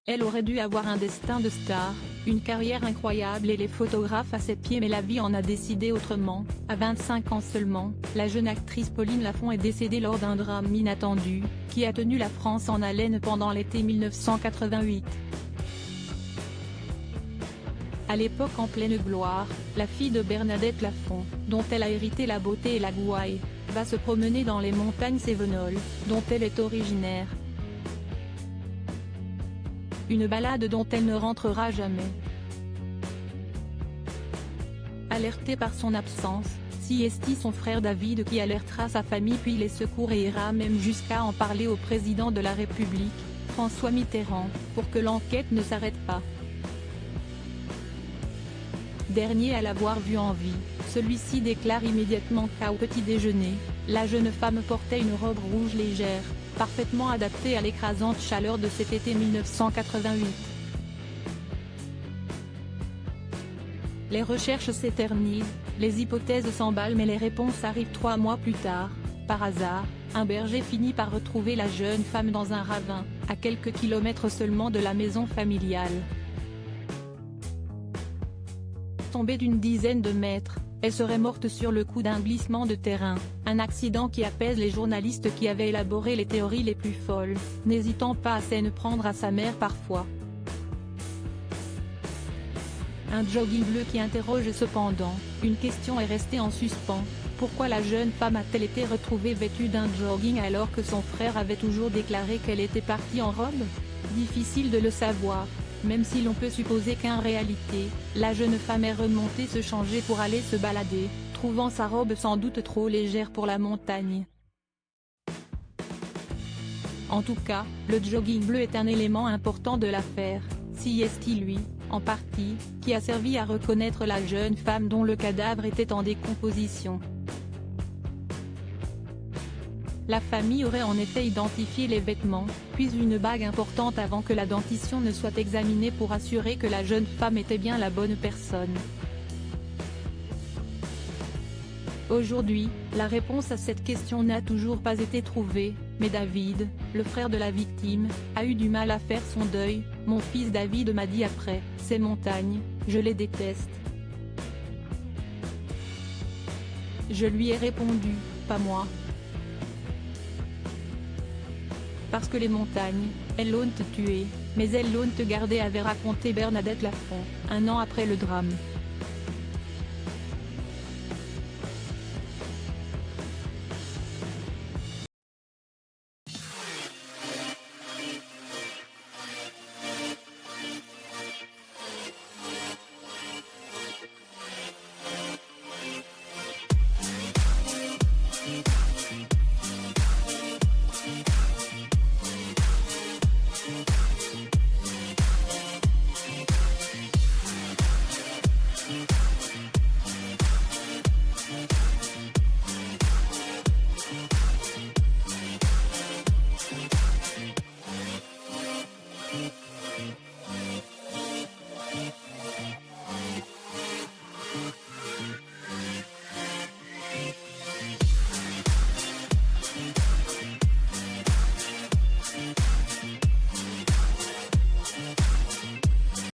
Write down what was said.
Elle aurait dû avoir un destin de star, une carrière incroyable et les photographes à ses pieds, mais la vie en a décidé autrement. À 25 ans seulement, la jeune actrice Pauline Lafont est décédée lors d'un drame inattendu, qui a tenu la France en haleine pendant l'été 1988. À l'époque en pleine gloire, la fille de Bernadette Lafont, dont elle a hérité la beauté et la gouaille, va se promener dans les montagnes cévenoles, dont elle est originaire. Une balade dont elle ne rentrera jamais. Alerté par son absence, Siesti son frère David qui alertera sa famille puis les secours et ira même jusqu'à en parler au président de la République, François Mitterrand, pour que l'enquête ne s'arrête pas. Dernier à l'avoir vue en vie, celui-ci déclare immédiatement qu'au petit déjeuner, la jeune femme portait une robe rouge légère, parfaitement adaptée à l'écrasante chaleur de cet été 1988. Les recherches s'éternisent, les hypothèses s'emballent mais les réponses arrivent 3 mois plus tard. Par hasard, un berger finit par retrouver la jeune femme dans un ravin, à quelques kilomètres seulement de la maison familiale. Tombée d'une dizaine de mètres, elle serait morte sur le coup d'un glissement de terrain, un accident qui apaise les journalistes qui avaient élaboré les théories les plus folles, n'hésitant pas à s'en prendre à sa mère parfois. Un jogging bleu qui interroge cependant, une question est restée en suspens, pourquoi la jeune femme a-t-elle été retrouvée vêtue d'un jogging alors que son frère avait toujours déclaré qu'elle était partie en robe? Difficile de le savoir. Même si l'on peut supposer qu'en réalité, la jeune femme est remontée se changer pour aller se balader, trouvant sa robe sans doute trop légère pour la montagne. En tout cas, le jogging bleu est un élément important de l'affaire, Siesti lui, en partie, qui a servi à reconnaître la jeune femme dont le cadavre était en décomposition. La famille aurait en effet identifié les vêtements, puis une bague importante avant que la dentition ne soit examinée pour assurer que la jeune femme était bien la bonne personne. Aujourd'hui, la réponse à cette question n'a toujours pas été trouvée, mais David, le frère de la victime, a eu du mal à faire son deuil. Mon fils David m'a dit après, ces montagnes, je les déteste. Je lui ai répondu, pas moi. Parce que les montagnes, elles l'ont tué, mais elles l'ont gardé, avait raconté Bernadette Lafont, un an après le drame.